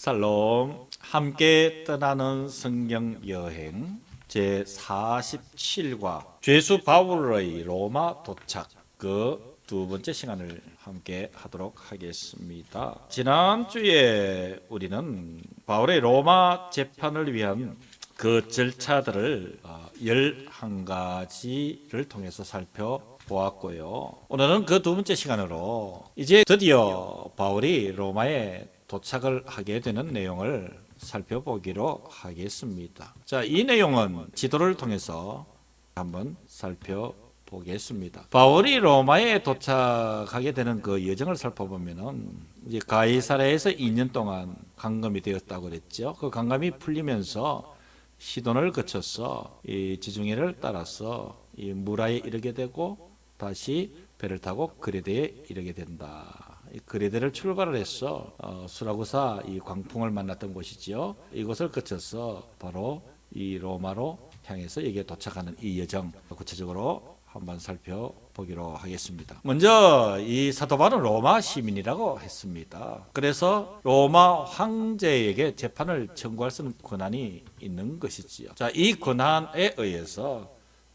샬롬. 함께 떠나는 성경 여행 제47과 죄수 바울의 로마 도착, 그 두 번째 시간을 함께 하도록 하겠습니다. 지난주에 우리는 바울의 로마 재판을 위한 그 절차들을 11가지를 통해서 살펴보았고요. 오늘은 그 두 번째 시간으로 이제 드디어 바울이 로마에 도착을 하게 되는 내용을 살펴보기로 하겠습니다. 자, 이 내용은 지도를 통해서 한번 살펴보겠습니다. 바울이 로마에 도착하게 되는 그 여정을 살펴보면은 이제 가이사랴에서 2년 동안 감금이 되었다고 그랬죠. 그 감금이 풀리면서 시돈을 거쳐서 이 지중해를 따라서 이 무라에 이르게 되고 다시 배를 타고 그레데에 이르게 된다. 이 그레데를 출발을 해서 수라구사 이 광풍을 만났던 곳이지요. 이곳을 거쳐서 바로 이 로마로 향해서 여기에 도착하는 이 여정 구체적으로 한번 살펴보기로 하겠습니다. 먼저 이 사도 바울은 로마 시민이라고 했습니다. 그래서 로마 황제에게 재판을 청구할 수 있는 권한이 있는 것이지요. 자, 이 권한에 의해서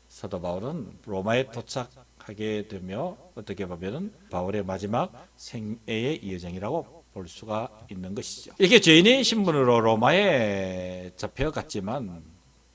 사도 바울은 로마에 도착하게 되며 어떻게 보면 바울의 마지막 생애의 여정이라고 볼 수가 있는 것이죠. 이렇게 죄인의 신분으로 로마에 잡혀갔지만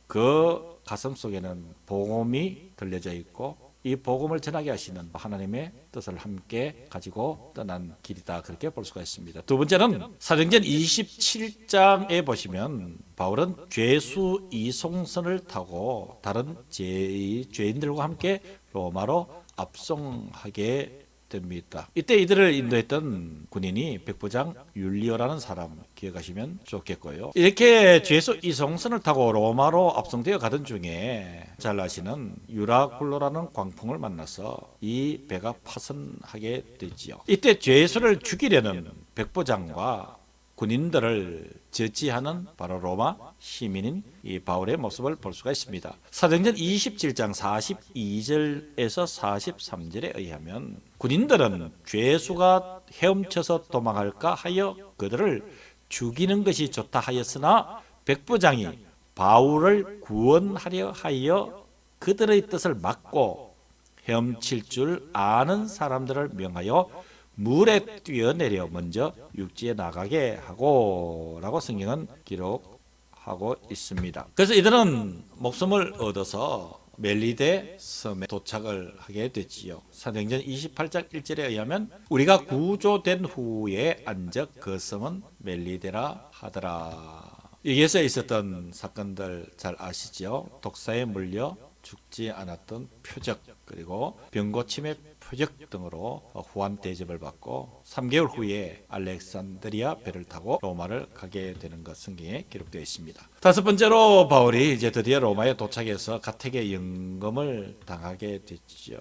그 가슴 속에는 복음이 들려져 있고 이 복음을 전하게 하시는 하나님의 뜻을 함께 가지고 떠난 길이다, 그렇게 볼 수가 있습니다. 두 번째는 사도행전 27장에 보시면 바울은 죄수 이송선을 타고 다른 죄인들과 함께 로마로 압송하게 됩니다. 이때 이들을 인도했던 군인이 백부장 율리오라는 사람 기억하시면 좋겠고요. 이렇게 죄수 이송선을 타고 로마로 압송되어 가던 중에 잘 아시는 유라굴로라는 광풍을 만나서 이 배가 파손하게 되지요. 이때 죄수를 죽이려는 백부장과 군인들을 저지하는 바로 로마 시민인 이 바울의 모습을 볼 수가 있습니다. 사도행전 27장 42절에서 43절에 의하면 군인들은 죄수가 헤엄쳐서 도망할까 하여 그들을 죽이는 것이 좋다 하였으나 백부장이 바울을 구원하려 하여 그들의 뜻을 막고 헤엄칠 줄 아는 사람들을 명하여 물에 뛰어내려 먼저 육지에 나가게 하고 라고 성경은 기록하고 있습니다. 그래서 이들은 목숨을 얻어서 멜리데 섬에 도착을 하게 됐지요. 사도행전 28장 1절에 의하면 우리가 구조된 후에 안적 그 섬은 멜리데라 하더라. 여기에서 있었던 사건들 잘 아시죠? 독사에 물려 죽지 않았던 표적, 그리고 병고침의 표적 등으로 후한 대접을 받고 3개월 후에 알렉산드리아 배를 타고 로마를 가게 되는 것 성경에 기록되어 있습니다. 다섯 번째로 바울이 이제 드디어 로마에 도착해서 가택의 연금을 당하게 됐죠.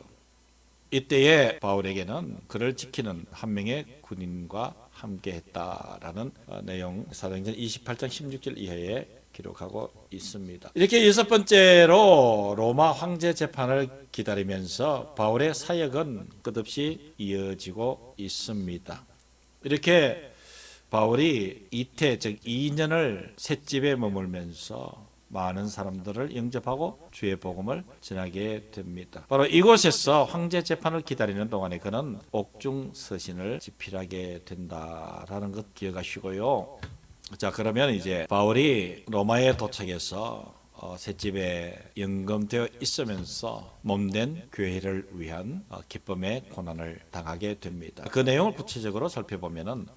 이때에 바울에게는 그를 지키는 한 명의 군인과 함께 했다라는 내용 사도행전 28장 16절 이하에 기록하고 있습니다. 이렇게 여섯 번째로 로마 황제 재판을 기다리면서 바울의 사역은 끝없이 이어지고 있습니다. 이렇게 바울이 이태 즉 2년을 셋집에 머물면서 많은 사람들을 영접하고 주의 복음을 전하게 됩니다. 바로 이곳에서 황제 재판을 기다리는 동안에 그는 옥중서신을 집필하게 된다라는 것 기억하시고요. 자, 그러면 이제 바울이 로마에 도착해서 셋집에 연금되어 있으면서 몸된 교회를 위한 기쁨의 고난을 당하게 됩니다. 그 내용을 구체적으로 살펴보면은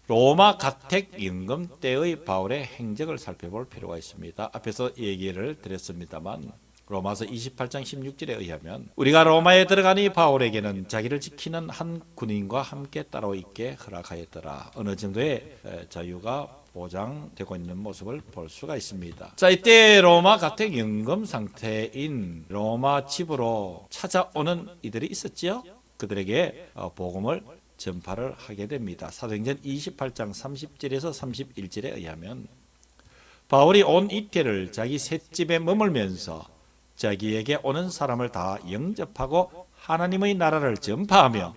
로마 가택 연금 때의 바울의 행적을 살펴볼 필요가 있습니다. 앞에서 얘기를 드렸습니다만 로마서 28장 16절에 의하면 우리가 로마에 들어가니 바울에게는 자기를 지키는 한 군인과 함께 따로 있게 허락하였더라. 어느 정도의 자유가 보장되고 있는 모습을 볼 수가 있습니다. 자, 이때 로마 가택 연금 상태인 로마 집으로 찾아오는 이들이 있었지요. 그들에게 복음을 전파를 하게 됩니다. 사도행전 28장 30절에서 31절에 의하면 바울이 온 이태를 자기 셋집에 머물면서 자기에게 오는 사람을 다 영접하고 하나님의 나라를 전파하며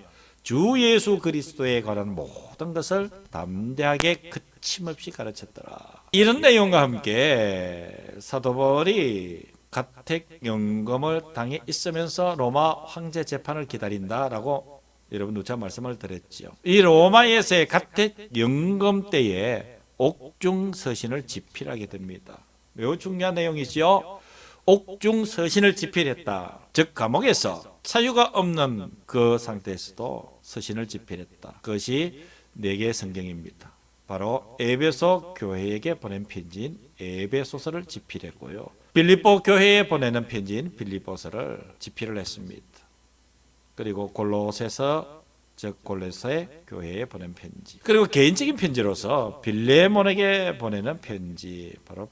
주 예수 그리스도에 관한 모든 것을 담대하게 거침없이 가르쳤더라. 이런 내용과 함께 사도 바울이 가택연금을 당해 있으면서 로마 황제 재판을 기다린다라고 여러분 누차 말씀을 드렸죠. 이 로마에서의 가택연금 때에 옥중서신을 집필하게 됩니다. 매우 중요한 내용이죠. 옥중서신을 집필했다. 즉 감옥에서 사유가 없는 그 상태에서도 서신을 집필했다. 그것이 4개의 성경입니다. 바로 에베소 교회에게 보낸 편지인 에베소서를 집필했고요. 빌립보 교회에 보내는 편지인 빌립보서를 집필을 했습니다. 그리고 골로새서 즉 골로새 교회에 보낸 편지, 그리고 개인적인 편지로서 빌레몬에게 보내는 편지, 바로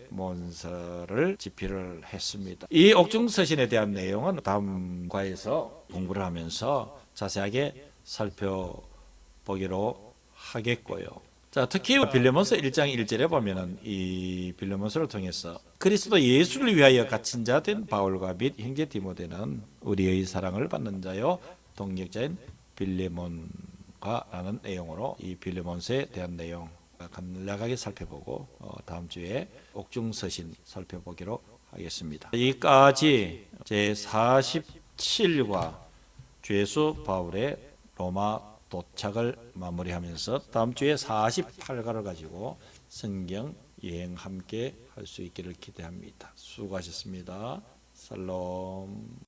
빌레몬서를 집필을 했습니다. 이 옥중서신에 대한 내용은 다음 과에서 공부를 하면서 자세하게 살펴보기로 하겠고요. 자, 특히 빌레몬서 1장 1절에 보면은 이 빌레몬서를 통해서 그리스도 예수를 위하여 갇힌 자 된 바울과 및 형제 디모데는 우리의 사랑을 받는 자요 동력자인 빌레몬과라는 내용으로 이 빌레몬서에 대한 내용 간략하게 살펴보고 다음 주에 옥중서신 살펴보기로 하겠습니다. 여기까지 제 47과 주 예수 바울의 로마 도착을 마무리하면서 다음 주에 48과를 가지고 성경 여행 함께 할 수 있기를 기대합니다. 수고하셨습니다. 살롬.